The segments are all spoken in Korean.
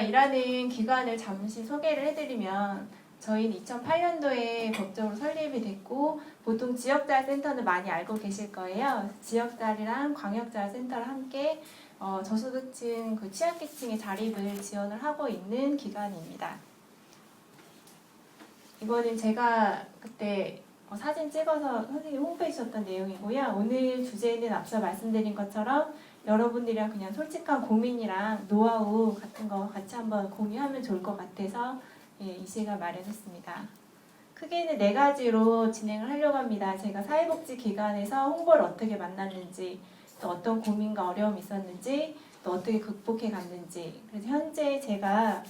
일하는 기관을 잠시 소개를 해드리면 저희는 2008년도에 법적으로 설립이 됐고 보통 지역자활센터는 많이 알고 계실 거예요. 지역자활이랑 광역자활센터를 함께 저소득층, 그 취약계층의 자립을 지원을 하고 있는 기관입니다. 이거는 제가 그때 사진 찍어서 선생님 홍보해 주셨던 내용이고요. 오늘 주제는 앞서 말씀드린 것처럼 여러분들이랑 그냥 솔직한 고민이랑 노하우 같은 거 같이 한번 공유하면 좋을 것 같아서 이 시간 마련했습니다. 크게는 4가지로 진행을 하려고 합니다. 제가 사회복지기관에서 홍보를 어떻게 만났는지, 또 어떤 고민과 어려움이 있었는지, 또 어떻게 극복해 갔는지, 그래서 현재 제가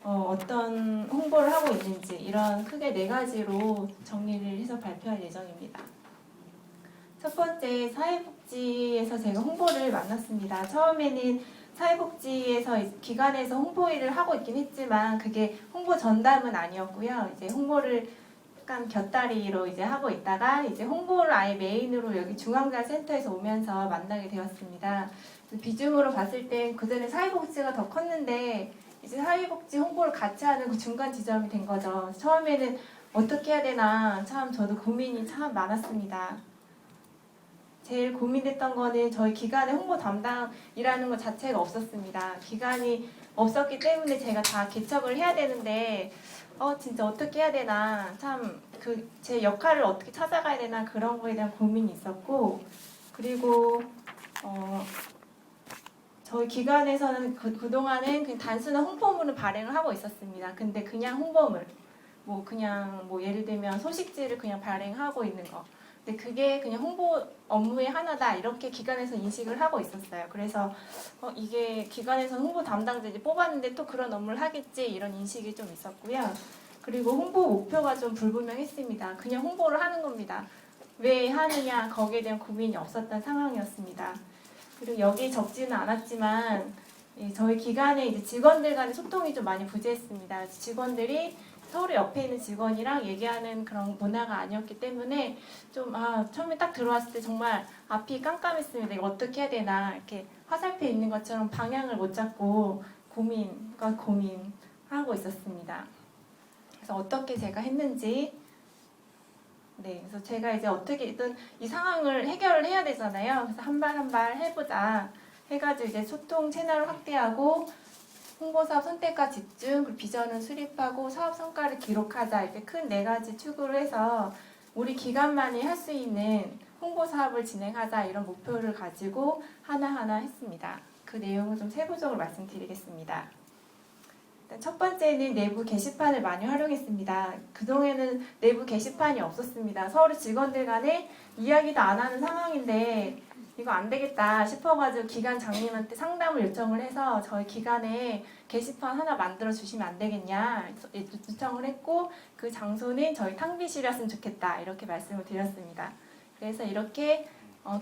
어떤 홍보를 하고 있는지 이런 크게 4가지로 정리를 해서 발표할 예정입니다. 첫 번째, 사회복지에서 제가 홍보를 만났습니다. 처음에는 사회복지에서 기관에서 홍보 일을 하고 있긴 했지만 그게 홍보 전담은 아니었고요. 이제 홍보를 약간 곁다리로 이제 하고 있다가 이제 홍보를 아예 메인으로 여기 중앙자센터에서 오면서 만나게 되었습니다. 비중으로 봤을 때 그전에 사회복지가 더 컸는데 이제 사회복지 홍보를 같이 하는 그 중간 지점이 된 거죠. 처음에는 어떻게 해야 되나 참 저도 고민이 참 많았습니다. 제일 고민됐던 거는 저희 기관의 홍보 담당이라는 것 자체가 없었습니다. 기관이 없었기 때문에 제가 다 개척을 해야 되는데 진짜 어떻게 해야 되나 참 제 역할을 어떻게 찾아가야 되나 그런 거에 대한 고민이 있었고 그리고 저희 기관에서는 그동안은 그냥 단순한 홍보물을 발행을 하고 있었습니다. 근데 그냥 홍보물 그냥 예를 들면 소식지를 그냥 발행하고 있는 거. 근데 그게 그냥 홍보 업무의 하나다 이렇게 기관에서 인식을 하고 있었어요. 그래서 이게 기관에서 홍보 담당자를 뽑았는데 또 그런 업무를 하겠지 이런 인식이 좀 있었고요. 그리고 홍보 목표가 좀 불분명했습니다. 그냥 홍보를 하는 겁니다. 왜 하느냐 거기에 대한 고민이 없었던 상황이었습니다. 그리고 여기 적지는 않았지만 저희 기관의 이제 직원들 간의 소통이 좀 많이 부재했습니다. 직원들이 서로 옆에 있는 직원이랑 얘기하는 그런 문화가 아니었기 때문에 좀 처음에 딱 들어왔을 때 정말 앞이 깜깜했습니다. 이거 어떻게 해야 되나 이렇게 화살표 있는 것처럼 방향을 못 잡고 고민하고 있었습니다. 그래서 어떻게 제가 했는지 그래서 제가 이제 어떻게든 이 상황을 해결을 해야 되잖아요. 그래서 한 발 한 발 해보자 해가지고 이제 소통 채널을 확대하고 홍보사업 선택과 집중, 그리고 비전은 수립하고 사업 성과를 기록하자 이렇게 큰 4가지 축으로 해서 우리 기관만이 할 수 있는 홍보사업을 진행하자 이런 목표를 가지고 하나하나 했습니다. 그 내용을 좀 세부적으로 말씀드리겠습니다. 첫 번째는 내부 게시판을 많이 활용했습니다. 그동안에는 내부 게시판이 없었습니다. 서로 직원들 간에 이야기도 안 하는 상황인데 이거 안 되겠다 싶어가지고 기관 장님한테 상담을 요청을 해서 저희 기관에 게시판 하나 만들어 주시면 안 되겠냐 요청을 했고 그 장소는 저희 탕비실이었으면 좋겠다 이렇게 말씀을 드렸습니다. 그래서 이렇게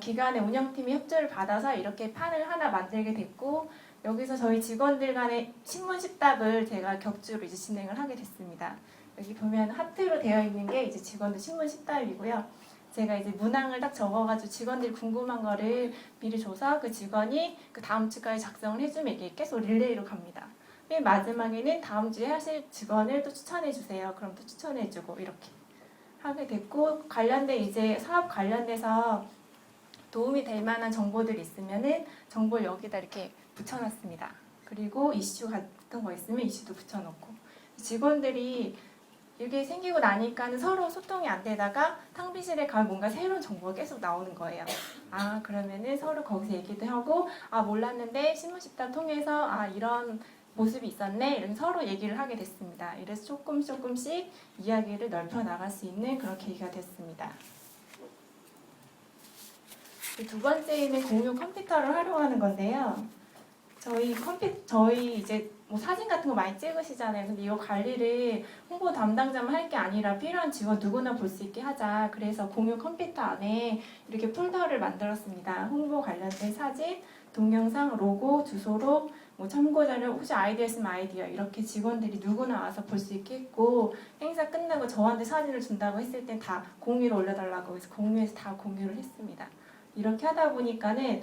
기관의 운영팀이 협조를 받아서 이렇게 판을 하나 만들게 됐고 여기서 저희 직원들 간의 신문 십답을 제가 격주로 이제 진행을 하게 됐습니다. 여기 보면 하트로 되어 있는 게 이제 직원들 신문 십답이고요. 제가 이제 문항을 딱 적어가지고 직원들이 궁금한 거를 미리 줘서 그 직원이 그 다음 주까지 작성을 해주면 이게 계속 릴레이로 갑니다. 맨 마지막에는 다음 주에 하실 직원을 또 추천해 주세요. 그럼 또 추천해주고 이렇게 하게 됐고 관련된 이제 사업 관련돼서 도움이 될 만한 정보들이 있으면은 정보를 여기다 이렇게 붙여놨습니다. 그리고 이슈 같은 거 있으면 이슈도 붙여놓고 직원들이 이게 생기고 나니까는 서로 소통이 안 되다가 탕비실에 가면 뭔가 새로운 정보가 계속 나오는 거예요. 그러면은 서로 거기서 얘기도 하고 몰랐는데 신문십답 통해서 이런 모습이 있었네 이렇게 서로 얘기를 하게 됐습니다. 이래서 조금씩 이야기를 넓혀 나갈 수 있는 그런 계기가 됐습니다. 두 번째는 공유 컴퓨터를 활용하는 건데요. 저희 이제 사진 같은 거 많이 찍으시잖아요. 근데 이거 관리를 홍보 담당자만 할 게 아니라 필요한 직원 누구나 볼 수 있게 하자. 그래서 공유 컴퓨터 안에 이렇게 폴더를 만들었습니다. 홍보 관련된 사진, 동영상, 로고, 주소록, 참고자료, 혹시 아이디어 있으면 아이디어 이렇게 직원들이 누구나 와서 볼 수 있게 했고 행사 끝나고 저한테 사진을 준다고 했을 땐 다 공유로 올려달라고 해서 공유해서 다 공유를 했습니다. 이렇게 하다 보니까는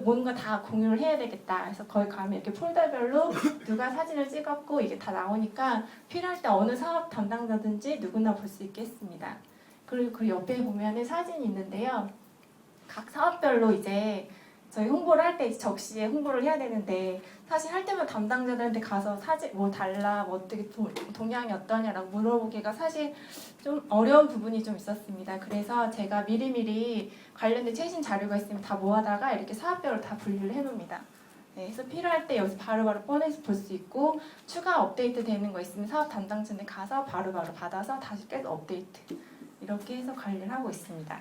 뭔가 다 공유를 해야 되겠다. 그래서 거기 가면 이렇게 폴더별로 누가 사진을 찍었고 이게 다 나오니까 필요할 때 어느 사업 담당자든지 누구나 볼 수 있게 했습니다. 그리고 그 옆에 보면은 사진이 있는데요. 각 사업별로 이제 저희 홍보를 할 때 적시에 홍보를 해야 되는데 사실 할 때만 담당자들한테 가서 사진 뭐 달라 뭐 어떻게 동향이 어떠냐라고 물어보기가 사실 좀 어려운 부분이 좀 있었습니다. 그래서 제가 미리미리 관련된 최신 자료가 있으면 다 모아다가 이렇게 사업별로 다 분류를 해놓습니다. 네, 그래서 필요할 때 여기서 바로바로 꺼내서 볼 수 있고 추가 업데이트 되는 거 있으면 사업 담당자한테 가서 바로바로 받아서 다시 계속 업데이트 이렇게 해서 관리를 하고 있습니다.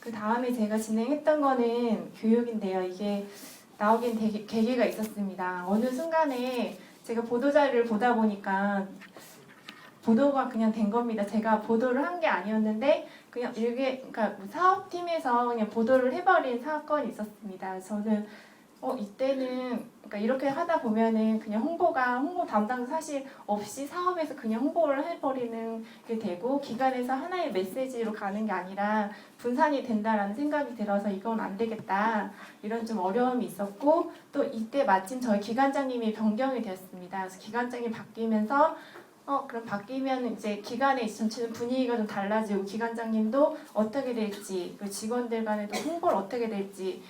그 다음에 제가 진행했던 거는 교육인데요. 이게 나오긴 계기가 있었습니다. 어느 순간에 제가 보도자료를 보다 보니까 보도가 그냥 된 겁니다. 제가 보도를 한 게 아니었는데 그냥 그러니까 사업팀에서 그냥 보도를 해버린 사건이 있었습니다. 저는 이때는 그러니까 이렇게 하다 보면은 그냥 홍보 담당자 사실 없이 사업에서 그냥 홍보를 해버리는 게 되고 기관에서 하나의 메시지로 가는 게 아니라 분산이 된다라는 생각이 들어서 이건 안 되겠다 이런 좀 어려움이 있었고 또 이때 마침 저희 기관장님이 변경이 되었습니다. 그래서 기관장이 바뀌면서 그럼 바뀌면 이제 기관의 전체는 분위기가 좀 달라지고 기관장님도 어떻게 될지 그리고 직원들 간에도 홍보를 어떻게 될지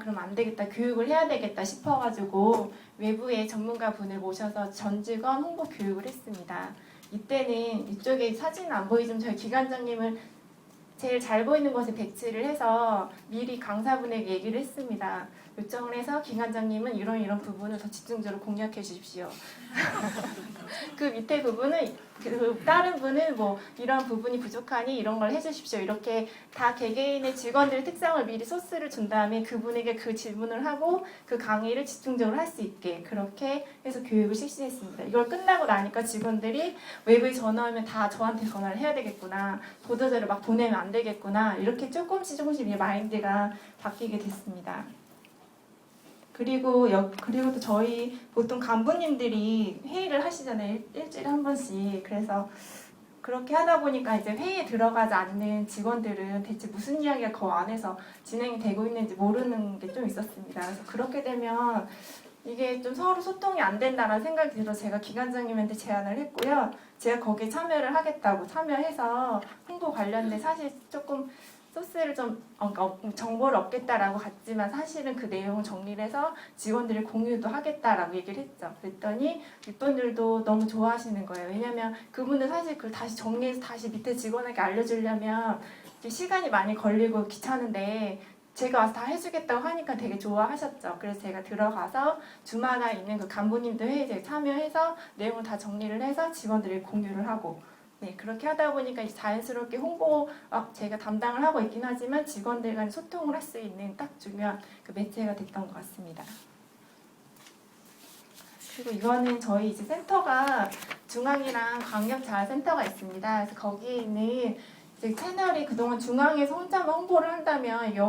그럼 안 되겠다 교육을 해야 되겠다 싶어가지고 외부의 전문가 분을 모셔서 전 직원 홍보 교육을 했습니다. 이때는 이쪽에 사진 안 보이지만 저희 기관장님을 제일 잘 보이는 곳에 배치를 해서 미리 강사분에게 얘기를 했습니다. 요청을 해서 기관장님은 이런 부분을 더 집중적으로 공략해 주십시오. 그 밑에 부분은 다른 분은 뭐 이런 부분이 부족하니 이런 걸 해주십시오. 이렇게 다 개개인의 직원들의 특성을 미리 소스를 준 다음에 그분에게 그 질문을 하고 그 강의를 집중적으로 할 수 있게 그렇게 해서 교육을 실시했습니다. 이걸 끝나고 나니까 직원들이 외부에 전화하면 다 저한테 전화를 해야 되겠구나. 보도자료 막 보내면 안 되겠구나. 이렇게 조금씩 마인드가 바뀌게 됐습니다. 그리고 또 저희 보통 간부님들이 회의를 하시잖아요. 일주일에 한 번씩. 그래서 그렇게 하다 보니까 이제 회의에 들어가지 않는 직원들은 대체 무슨 이야기가 그 안에서 진행이 되고 있는지 모르는 게 좀 있었습니다. 그래서 그렇게 되면 이게 좀 서로 소통이 안 된다는 생각이 들어서 제가 기관장님한테 제안을 했고요. 제가 거기에 참여를 하겠다고 참여해서 홍보 관련된 사실 조금 소스를 좀 정보를 얻겠다라고 갔지만 사실은 그 내용을 정리를 해서 직원들이 공유도 하겠다라고 얘기를 했죠. 그랬더니 윗분들도 너무 좋아하시는 거예요. 왜냐면 그분들 사실 그걸 다시 정리해서 다시 밑에 직원에게 알려주려면 시간이 많이 걸리고 귀찮은데 제가 와서 다 해주겠다고 하니까 되게 좋아하셨죠. 그래서 제가 들어가서 주마다 있는 그 간부님들 회의에 참여해서 내용을 다 정리를 해서 직원들이 공유를 하고 네, 그렇게 하다 보니까 자연스럽게 홍보 제가 담당을 하고 있긴 하지만 직원들 간 소통을 할 수 있는 딱 중요한 그 매체가 됐던 것 같습니다. 그리고 이거는 저희 이제 센터가 중앙이랑 광역자활센터가 있습니다. 그래서 거기에 있는 이제 채널이 그동안 중앙에서 혼자만 홍보를 한다면 이게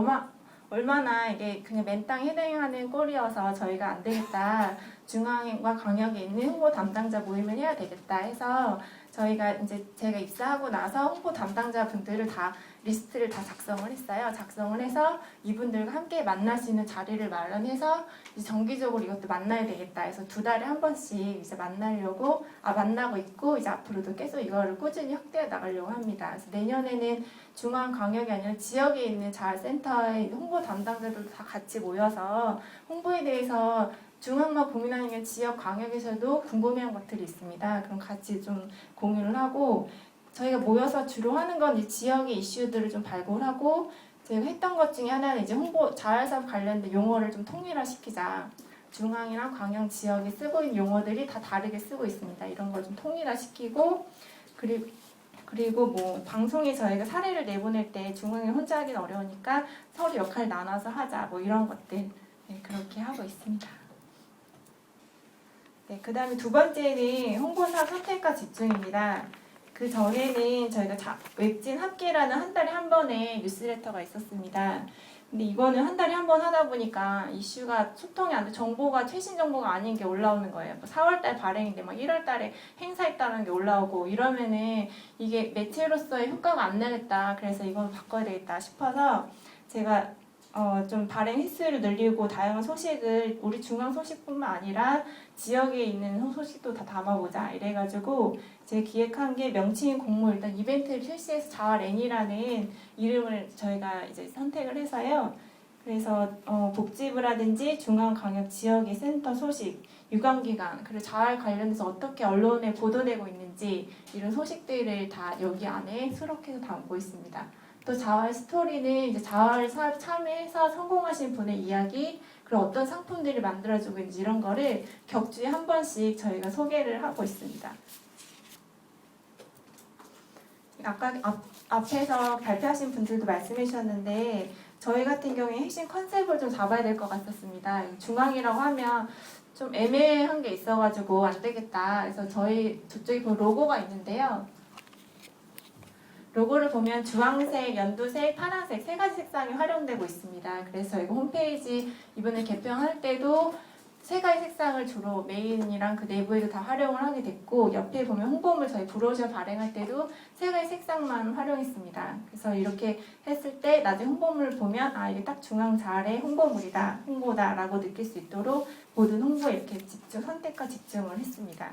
얼마나 이게 그냥 맨땅에 해당하는 꼴이어서 저희가 안 되겠다. 중앙과 광역에 있는 홍보 담당자 모임을 해야 되겠다 해서 저희가 이제 제가 입사하고 나서 홍보 담당자 분들을 다 리스트를 다 작성을 했어요. 작성을 해서 이분들과 함께 만날 수 있는 자리를 마련해서 이제 정기적으로 이것도 만나야 되겠다 해서 2달에 한 번씩 이제 만나고 있고 이제 앞으로도 계속 이거를 꾸준히 확대해 나가려고 합니다. 그래서 내년에는 중앙 광역이 아니라 지역에 있는 자활센터의 홍보 담당자들도 다 같이 모여서 홍보에 대해서 중앙만 고민하는 게 지역 광역에서도 궁금해한 것들이 있습니다. 그럼 같이 좀 공유를 하고 저희가 모여서 주로 하는 건 이제 지역의 이슈들을 좀 발굴하고 저희가 했던 것 중에 하나는 이제 홍보 자활사업 관련된 용어를 좀 통일화시키자. 중앙이나 광역 지역에 쓰고 있는 용어들이 다 다르게 쓰고 있습니다. 이런 걸 좀 통일화시키고 그리고 뭐 방송에 저희가 사례를 내보낼 때 중앙에 혼자 하기는 어려우니까 서로 역할 나눠서 하자 뭐 이런 것들 네, 그렇게 하고 있습니다. 네, 그 다음에 2번째는 홍보사업 선택과 집중입니다. 그 전에는 저희가 웹진 합계라는 한 달에 한 번의 뉴스레터가 있었습니다. 근데 이거는 한 달에 한 번 하다 보니까 이슈가 소통이 안 돼, 정보가 최신 정보가 아닌 게 올라오는 거예요. 4월달 발행인데 막 1월달에 행사했다는 게 올라오고 이러면은 이게 매체로서의 효과가 안 나겠다. 그래서 이건 바꿔야 되겠다 싶어서 제가 좀 발행 횟수를 늘리고 다양한 소식을 우리 중앙 소식뿐만 아니라 지역에 있는 소식도 다 담아보자 이래가지고 제가 기획한 게 명칭인 공모 일단 이벤트를 실시해서 자활N이라는 이름을 저희가 이제 선택을 해서요. 그래서 복지부라든지 중앙광역 지역의 센터 소식, 유관기관 그리고 자활 관련해서 어떻게 언론에 보도되고 있는지 이런 소식들을 다 여기 안에 수록해서 담고 있습니다. 또 자활 스토리는 이제 자활 사업 참여해서 성공하신 분의 이야기 그리고 어떤 상품들을 만들어주고 있는지 이런 거를 격주에 한 번씩 저희가 소개를 하고 있습니다. 아까 앞에서 발표하신 분들도 말씀해 주셨는데 저희 같은 경우에 핵심 컨셉을 좀 잡아야 될 것 같았습니다. 중앙이라고 하면 좀 애매한 게 있어가지고 안 되겠다. 그래서 저쪽에 보면 로고가 있는데요. 로고를 보면 주황색, 연두색, 파란색 세 가지 색상이 활용되고 있습니다. 그래서 저희가 홈페이지 이번에 개편할 때도 세 가지 색상을 주로 메인이랑 그 내부에도 다 활용을 하게 됐고 옆에 보면 홍보물 저희 브로셔 발행할 때도 세 가지 색상만 활용했습니다. 그래서 이렇게 했을 때 나중에 홍보물을 보면 아 이게 딱 중앙자활의 홍보물이다, 홍보다라고 느낄 수 있도록 모든 홍보에 이렇게 선택과 집중을 했습니다.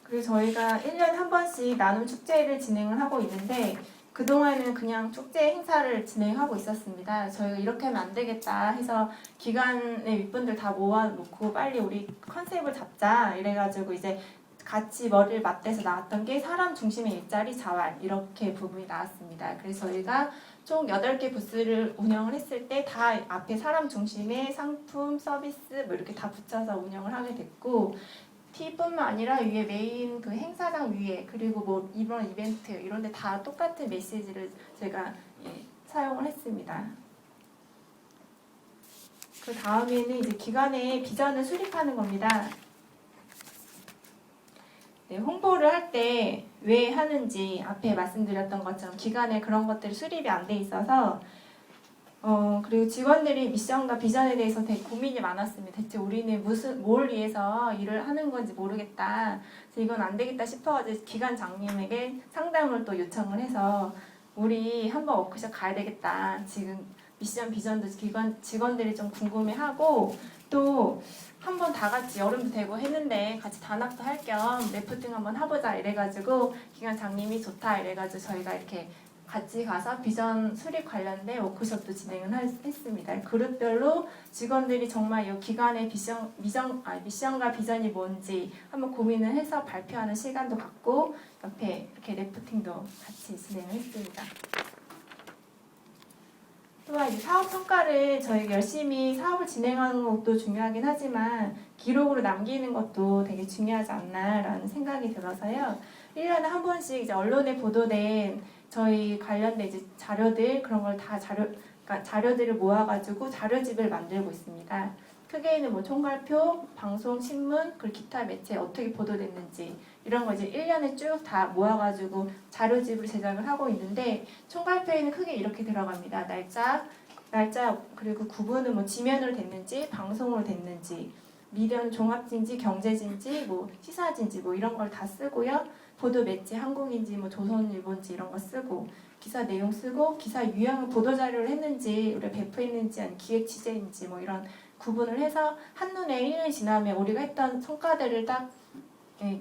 그리고 저희가 1년에 한 번씩 나눔 축제를 진행을 하고 있는데 그동안은 그냥 축제 행사를 진행하고 있었습니다. 저희가 이렇게 하면 안 되겠다 해서 기관의 윗분들 다 모아놓고 빨리 우리 컨셉을 잡자 이래가지고 이제 같이 머리를 맞대서 나왔던 게 사람 중심의 일자리 자활 이렇게 부분이 나왔습니다. 그래서 저희가 총 8개 부스를 운영을 했을 때 다 앞에 사람 중심의 상품, 서비스 뭐 이렇게 다 붙여서 운영을 하게 됐고 T뿐만 아니라 위에 메인 그 행사장 위에 그리고 뭐 이번 이벤트 이런 데 다 똑같은 메시지를 제가 사용을 했습니다. 그 다음에는 이제 기관의 비전을 수립하는 겁니다. 네, 홍보를 할 때 왜 하는지 앞에 말씀드렸던 것처럼 기관에 그런 것들이 수립이 안 돼 있어서 그리고 직원들이 미션과 비전에 대해서 되게 고민이 많았습니다. 대체 우리는 뭘 위해서 일을 하는 건지 모르겠다. 그래서 이건 안 되겠다 싶어가지고 기관장님에게 상담을 또 요청을 해서 우리 한번 워크숍 가야 되겠다. 지금 미션, 비전도 직원들이 좀 궁금해하고 또 한번 다 같이 여름도 되고 했는데 같이 단합도 할 겸 래프팅 한번 해보자 이래가지고 기관장님이 좋다 이래가지고 저희가 이렇게 같이 가서 비전 수립 관련된 워크숍도 진행을 했습니다. 그룹별로 직원들이 정말 이 기관의 미션과 비전이 뭔지 한번 고민을 해서 발표하는 시간도 갖고 옆에 이렇게 래프팅도 같이 진행을 했습니다. 또한 이제 사업 성과를 저희가 열심히 사업을 진행하는 것도 중요하긴 하지만 기록으로 남기는 것도 되게 중요하지 않나라는 생각이 들어서요. 1년에 한 번씩 이제 언론에 보도된 저희 관련된 이제 자료들 그런 걸 다 그러니까 자료들을 모아가지고 자료집을 만들고 있습니다. 크게는 뭐 총괄표, 방송, 신문, 그리고 기타 매체 어떻게 보도됐는지 이런 거 이제 1년에 쭉 다 모아가지고 자료집을 제작을 하고 있는데 총괄표에는 크게 이렇게 들어갑니다. 날짜 그리고 구분은 뭐 지면으로 됐는지 방송으로 됐는지 미디어는 종합진지, 경제진지, 뭐 시사진지 뭐 이런 걸 다 쓰고요. 보도 매체 한국인지 뭐 조선일보인지 이런 거 쓰고 기사 내용 쓰고 기사 유형을 보도자료를 했는지 우리가 배포했는지 아니면 기획 취재인지 뭐 이런 구분을 해서 한눈에 1년이 지나면 우리가 했던 성과들을 딱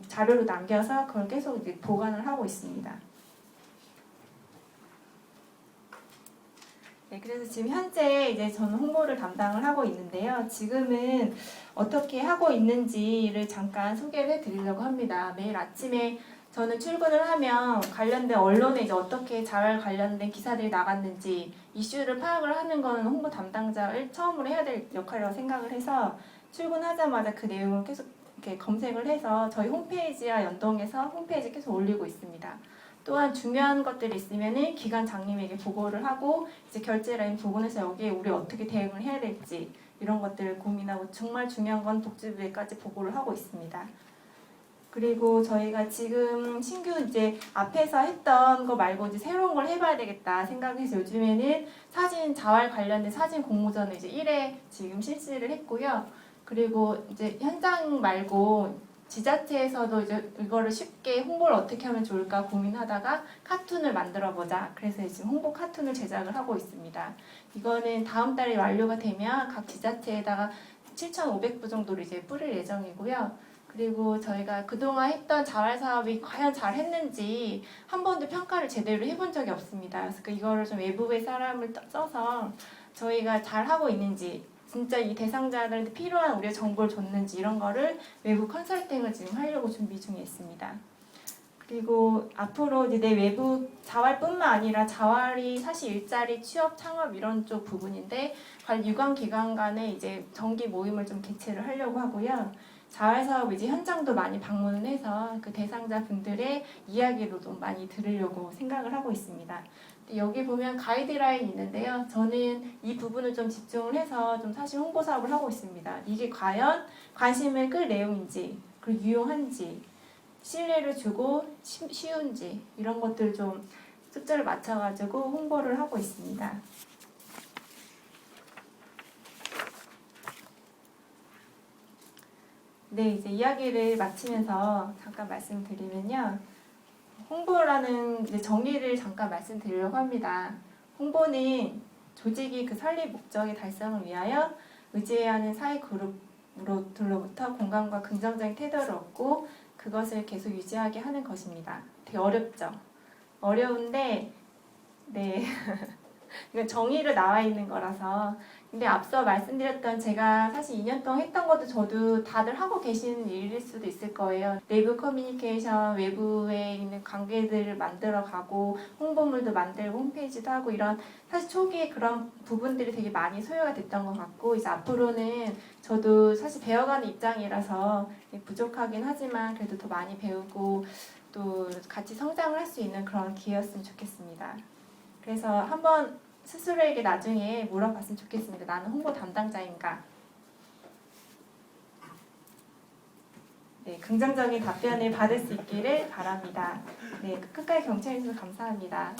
자료로 남겨서 그걸 계속 이제 보관을 하고 있습니다. 네, 그래서 지금 현재 이제 저는 홍보를 담당을 하고 있는데요. 지금은 어떻게 하고 있는지를 잠깐 소개를 해드리려고 합니다. 매일 아침에 저는 출근을 하면 관련된 언론에 이제 어떻게 자활 관련된 기사들이 나갔는지 이슈를 파악을 하는 거는 홍보 담당자를 처음으로 해야 될 역할이라고 생각을 해서 출근하자마자 그 내용을 계속 이렇게 검색을 해서 저희 홈페이지와 연동해서 홈페이지에 계속 올리고 있습니다. 또한 중요한 것들이 있으면은 기관장님에게 보고를 하고 이제 결제 라인 부분에서 여기에 우리 어떻게 대응을 해야 될지 이런 것들을 고민하고 정말 중요한 건 복지부에까지 보고를 하고 있습니다. 그리고 저희가 지금 신규 이제 앞에서 했던 거 말고 이제 새로운 걸 해봐야 되겠다 생각해서 요즘에는 사진 자활 관련된 사진 공모전을 이제 1회 지금 실시를 했고요. 그리고 이제 현장 말고 지자체에서도 이제 이거를 쉽게 홍보를 어떻게 하면 좋을까 고민하다가 카툰을 만들어 보자. 그래서 지금 홍보 카툰을 제작을 하고 있습니다. 이거는 다음 달에 완료가 되면 각 지자체에다가 7,500부 정도를 이제 뿌릴 예정이고요. 그리고 저희가 그동안 했던 자활 사업이 과연 잘 했는지 한 번도 평가를 제대로 해본 적이 없습니다. 그래서 이거를 좀 외부의 사람을 써서 저희가 잘 하고 있는지 진짜 이 대상자들한테 필요한 우리의 정보를 줬는지 이런 거를 외부 컨설팅을 지금 하려고 준비 중에 있습니다. 그리고 앞으로 이제 내 외부 자활뿐만 아니라 자활이 사실 일자리, 취업, 창업 이런 쪽 부분인데 유관기관 간에 이제 정기 모임을 좀 개최를 하려고 하고요. 자활 사업 이제 현장도 많이 방문을 해서 그 대상자 분들의 이야기도 좀 많이 들으려고 생각을 하고 있습니다. 여기 보면 가이드라인이 있는데요. 저는 이 부분을 좀 집중을 해서 좀 사실 홍보 사업을 하고 있습니다. 이게 과연 관심을 끌 내용인지, 그리고 유용한지, 신뢰를 주고 쉬운지 이런 것들 좀 숫자를 맞춰가지고 홍보를 하고 있습니다. 네, 이제 이야기를 마치면서 잠깐 말씀드리면요. 홍보라는 이제 정의를 잠깐 말씀드리려고 합니다. 홍보는 조직이 그 설립 목적의 달성을 위하여 의지해야 하는 사회 그룹으로부터 공감과 긍정적인 태도를 얻고 그것을 계속 유지하게 하는 것입니다. 되게 어렵죠? 어려운데, 네. 이건 정의로 나와 있는 거라서. 근데 앞서 말씀드렸던 제가 사실 2년 동안 했던 것도 저도 다들 하고 계시는 일일 수도 있을 거예요. 내부 커뮤니케이션, 외부에 있는 관계들을 만들어 가고 홍보물도 만들고 홈페이지도 하고 이런 사실 초기에 그런 부분들이 되게 많이 소요가 됐던 것 같고 이제 앞으로는 저도 사실 배워가는 입장이라서 부족하긴 하지만 그래도 더 많이 배우고 또 같이 성장을 할 수 있는 그런 기회였으면 좋겠습니다. 그래서 한번 스스로에게 나중에 물어봤으면 좋겠습니다. 나는 홍보 담당자인가? 네, 긍정적인 답변을 받을 수 있기를 바랍니다. 네, 끝까지 경청해 주셔서 감사합니다.